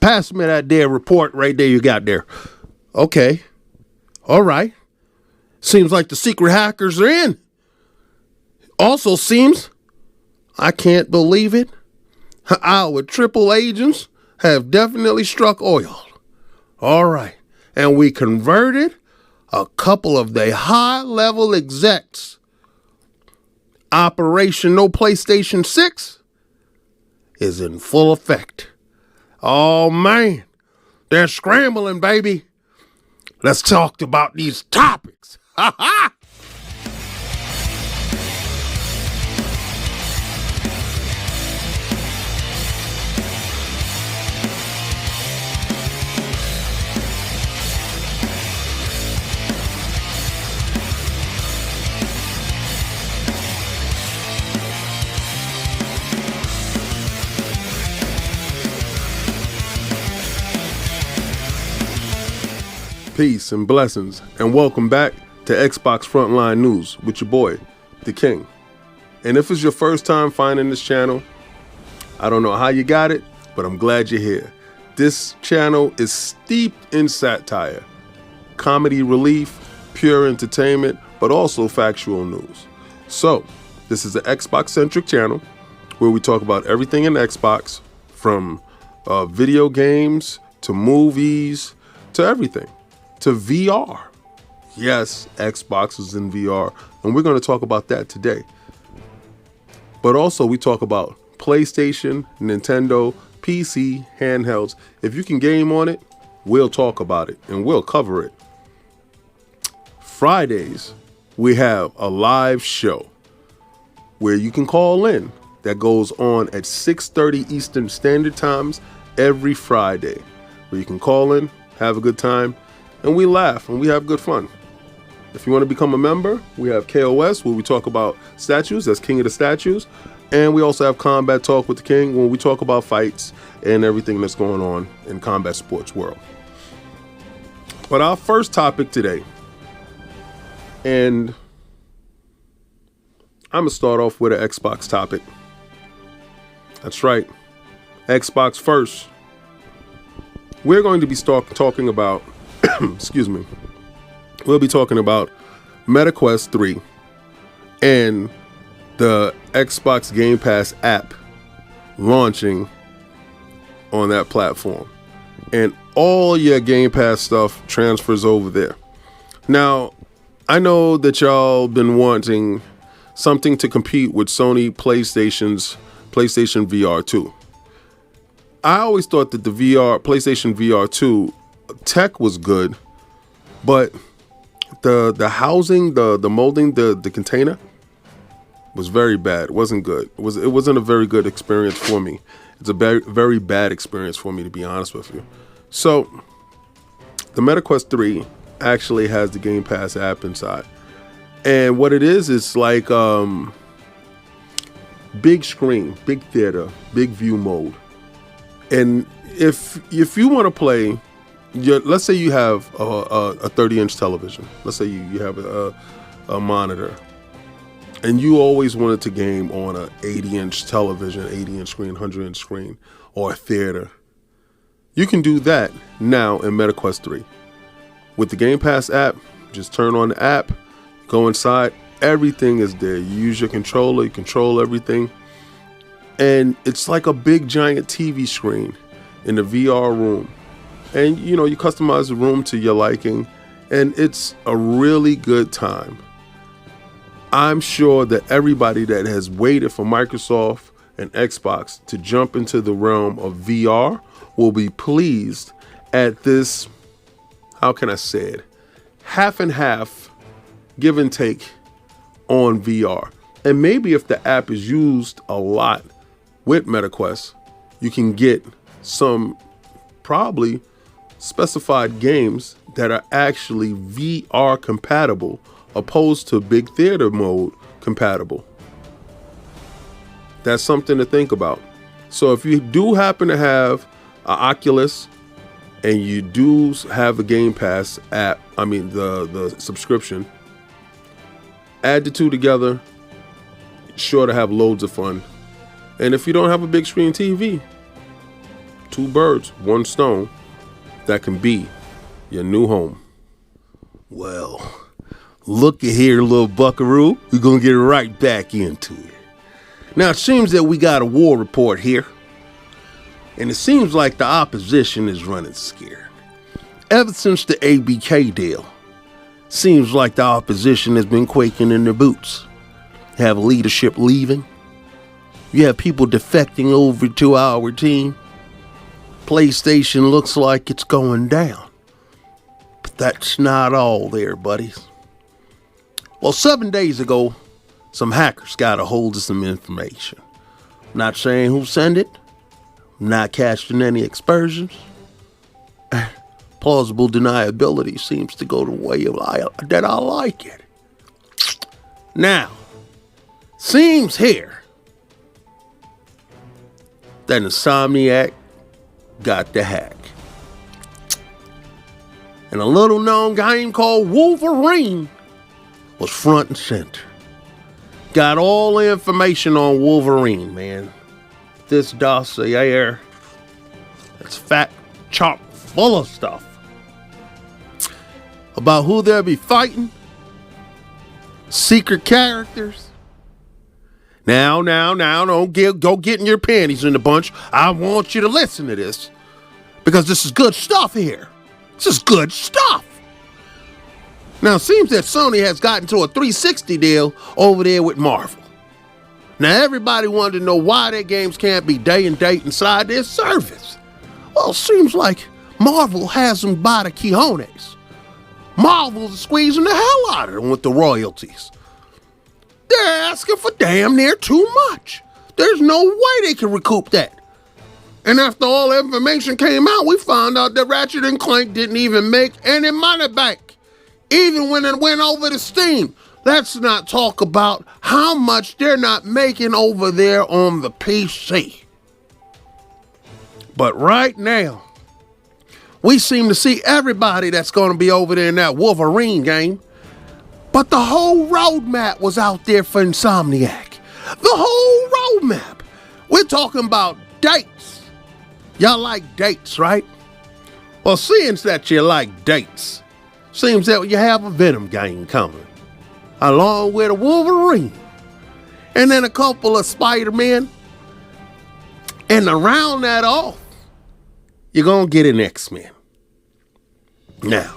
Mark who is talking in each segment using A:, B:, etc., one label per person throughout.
A: Pass me that there report right there you got there. Okay. All right. Seems like the secret hackers are in. Also seems, I can't believe it, our triple agents have definitely struck oil. All right. And we converted a couple of the high-level execs. Operation No PlayStation 6 is in full effect. Oh, man. They're scrambling, baby. Let's talk about these topics. Ha ha! Peace and blessings, and welcome back to Xbox Frontline News with your boy, The King. And if it's your first time finding this channel, I don't know how you got it, but I'm glad you're here. This channel is steeped in satire, comedy relief, pure entertainment, but also factual news. So, this is an Xbox-centric channel where we talk about everything in Xbox, from video games to movies to everything. To VR. Yes, Xbox is in VR, and we're going to talk about that today. But also we talk about PlayStation, Nintendo, PC, handhelds. If you can game on it, we'll talk about it, and we'll cover it. Fridays, we have a live show where you can call in that goes on at 6:30 Eastern Standard Times every Friday, where you can call in, have a good time, and we laugh and we have good fun. If you want to become a member, we have KOS, where we talk about statues, that's King of the Statues. And we also have Combat Talk with the King, where we talk about fights and everything that's going on in combat sports world. But our first topic today, and I'm going to start off with an Xbox topic. That's right, Xbox first. We're going to be talking about excuse me, we'll be talking about MetaQuest 3 and the Xbox Game Pass app launching on that platform. And all your Game Pass stuff transfers over there. Now, I know that y'all been wanting something to compete with Sony PlayStation's PlayStation VR 2. I always thought that the PlayStation VR 2 tech was good, but the housing, the molding, the container was very bad. It wasn't good. It wasn't a very good experience for me. It's a very bad experience for me, to be honest with you. So the MetaQuest 3 actually has the Game Pass app inside, and what it is like big screen, big theater, big view mode. And if you want to play, let's say you have a 30-inch television. Let's say you have a monitor, and you always wanted to game on a 80-inch television, 80-inch screen, 100-inch screen, or a theater. You can do that now in MetaQuest 3. With the Game Pass app, just turn on the app, go inside, everything is there. You use your controller, you control everything. And it's like a big giant TV screen in the VR room. And you customize the room to your liking, and it's a really good time. I'm sure that everybody that has waited for Microsoft and Xbox to jump into the realm of VR will be pleased at this, how can I say it, half and half, give and take on VR. And maybe if the app is used a lot with MetaQuest, you can get some probably specified games that are actually VR compatible, opposed to big theater mode compatible. That's something to think about. So if you do happen to have an Oculus and you do have a Game Pass app, the subscription, add the two together, sure to have loads of fun. And if you don't have a big screen TV, Two birds, one stone, that can be your new home. Well, looky here, little buckaroo. We're going to get right back into it. Now, it seems that we got a war report here. And it seems like the opposition is running scared. Ever since the ABK deal, seems like the opposition has been quaking in their boots. You have leadership leaving. You have people defecting over to our team. PlayStation looks like it's going down. But that's not all there, buddies. Well, 7 days ago, some hackers got a hold of some information. Not saying who sent it. Not catching any aspersions. Plausible deniability seems to go the way of that I like it. Now, seems here that Insomniac got the hack. And a little known game called Wolverine was front and center. Got all the information on Wolverine, man. This dossier, it's fat, chock full of stuff about who they'll be fighting, secret characters. Now, don't go getting your panties in a bunch. I want you to listen to this because this is good stuff here. This is good stuff. Now, it seems that Sony has gotten to a 360 deal over there with Marvel. Now, everybody wanted to know why their games can't be day and date inside their service. Well, it seems like Marvel has them by the cojones. Marvel's squeezing the hell out of them with the royalties. They're asking for damn near too much. There's no way they can recoup that. And after all the information came out, we found out that Ratchet & Clank didn't even make any money back, even when it went over to Steam. Let's not talk about how much they're not making over there on the PC. But right now, we seem to see everybody that's going to be over there in that Wolverine game. But the whole roadmap was out there for Insomniac. The whole roadmap. We're talking about dates. Y'all like dates, right? Well, seeing that you like dates, seems that you have a Venom game coming, along with a Wolverine, and then a couple of Spider-Men. And to round that off, you're going to get an X-Men. Now,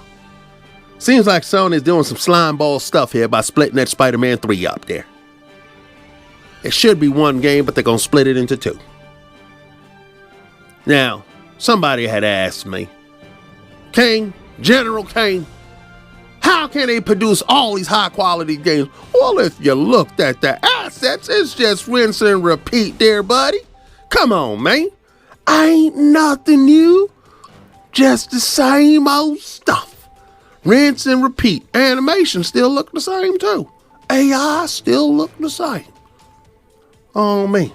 A: seems like Sony's doing some slime ball stuff here by splitting that Spider-Man 3 up there. It should be one game, but they're going to split it into two. Now, somebody had asked me, General Kane, how can they produce all these high-quality games? Well, if you looked at the assets, it's just rinse and repeat there, buddy. Come on, man. Ain't nothing new. Just the same old stuff. Rinse and repeat. Animation still look the same, too. AI still look the same. Oh, man.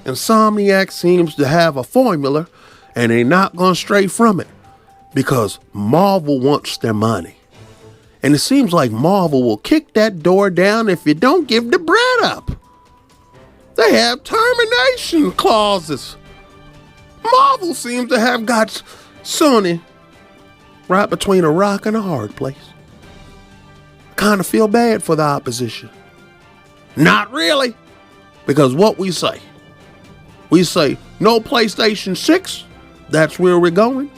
A: Insomniac seems to have a formula, and they're not going to stray from it because Marvel wants their money. And it seems like Marvel will kick that door down if you don't give the bread up. They have termination clauses. Marvel seems to have got Sony right between a rock and a hard place. Kind of feel bad for the opposition. Not really, because what we say no PlayStation 6, that's where we're going,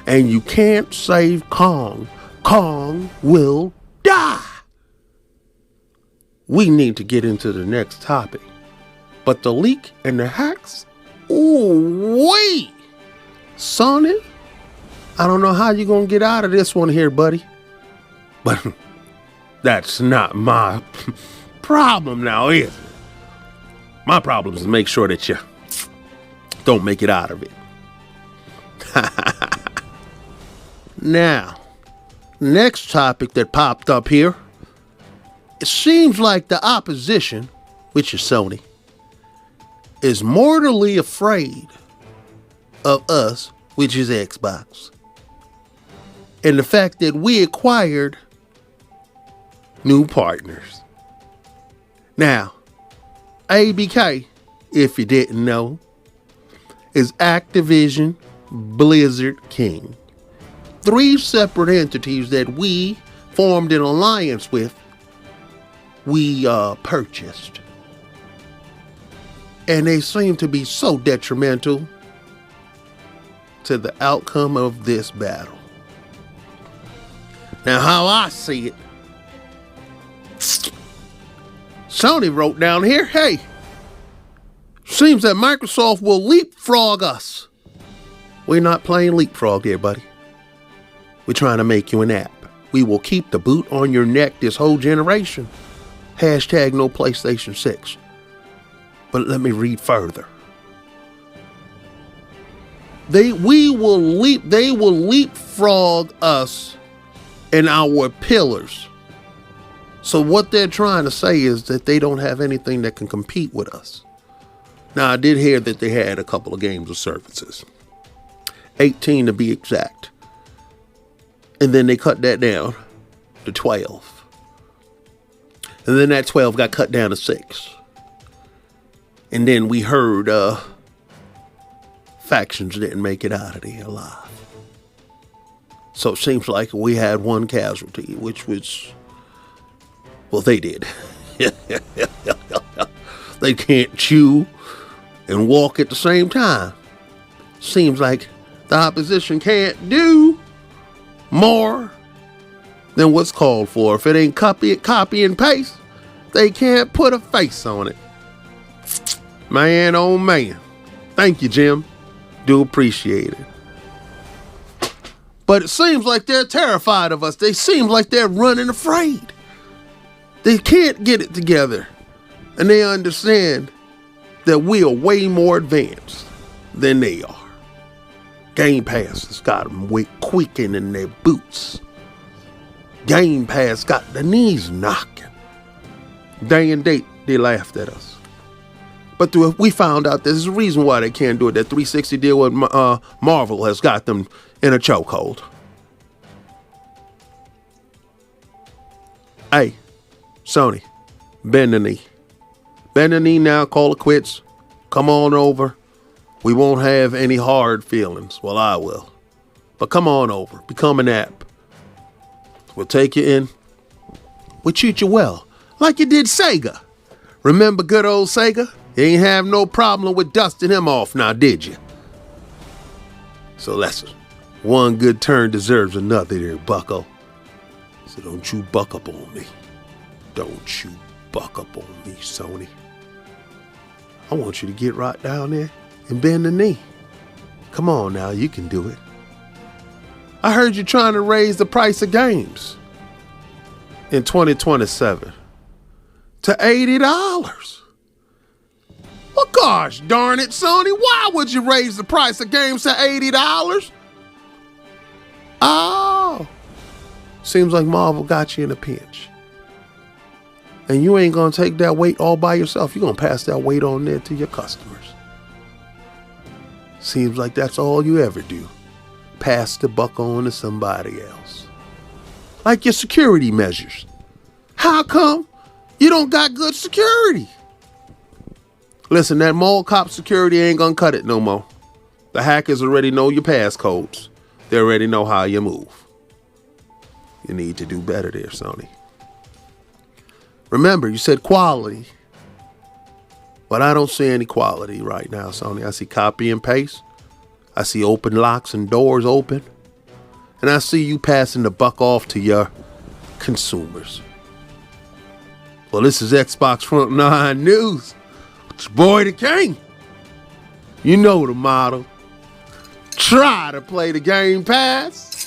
A: and you can't save Kong. Kong will die. We need to get into the next topic. But the leak and the hacks, ooh-wee. Sony, I don't know how you're going to get out of this one here, buddy. But that's not my problem now, is it? My problem is to make sure that you don't make it out of it. Now, next topic that popped up here. It seems like the opposition, which is Sony, is mortally afraid of us, which is Xbox. And the fact that we acquired new partners. Now, ABK, if you didn't know, is Activision Blizzard King. 3 separate entities that we formed an alliance with, we purchased. And they seem to be so detrimental to the outcome of this battle. Now, how I see it, Sony wrote down here, hey, seems that Microsoft will leapfrog us. We're not playing leapfrog here, buddy. We're trying to make you an app. We will keep the boot on your neck this whole generation. Hashtag no PlayStation 6. But let me read further. They will leapfrog us in our pillars. So what they're trying to say is that they don't have anything that can compete with us. Now, I did hear that they had a couple of games or services. 18 to be exact. And then they cut that down to 12. And then that 12 got cut down to 6. And then we heard factions didn't make it out of there alive. So it seems like we had one casualty, which was, well, they did. They can't chew and walk at the same time. Seems like the opposition can't do more than what's called for. If it ain't copy and paste, they can't put a face on it. Man, oh man. Thank you, Jim. Do appreciate it. But it seems like they're terrified of us. They seem like they're running afraid. They can't get it together. And they understand that we are way more advanced than they are. Game Pass has got them quaking in their boots. Game Pass got the knees knocking. Day and date, they laughed at us. But we found out there's a reason why they can't do it. That 360 deal with Marvel has got them in a chokehold. Hey, Sony, bend the knee. Bend the knee now, call it quits. Come on over. We won't have any hard feelings. Well, I will. But come on over. Become an app. We'll take you in. We'll treat you well. Like you did Sega. Remember good old Sega? You ain't have no problem with dusting him off now, did you? So listen, one good turn deserves another there, bucko. So don't you buck up on me. Don't you buck up on me, Sony. I want you to get right down there and bend the knee. Come on now, you can do it. I heard you trying to raise the price of games in 2027 to $80. Well, gosh darn it, Sony, why would you raise the price of games to $80? Oh, seems like Marvel got you in a pinch. And you ain't gonna take that weight all by yourself. You're gonna pass that weight on there to your customers. Seems like that's all you ever do. Pass the buck on to somebody else. Like your security measures. How come you don't got good security? Listen, that mall cop security ain't gonna cut it no more. The hackers already know your passcodes. They already know how you move. You need to do better there, Sony. Remember, you said quality. But I don't see any quality right now, Sony. I see copy and paste. I see open locks and doors open. And I see you passing the buck off to your consumers. Well, this is Xbox Front 9 News. It's your boy the King. You know the motto. Try to play the Game Pass.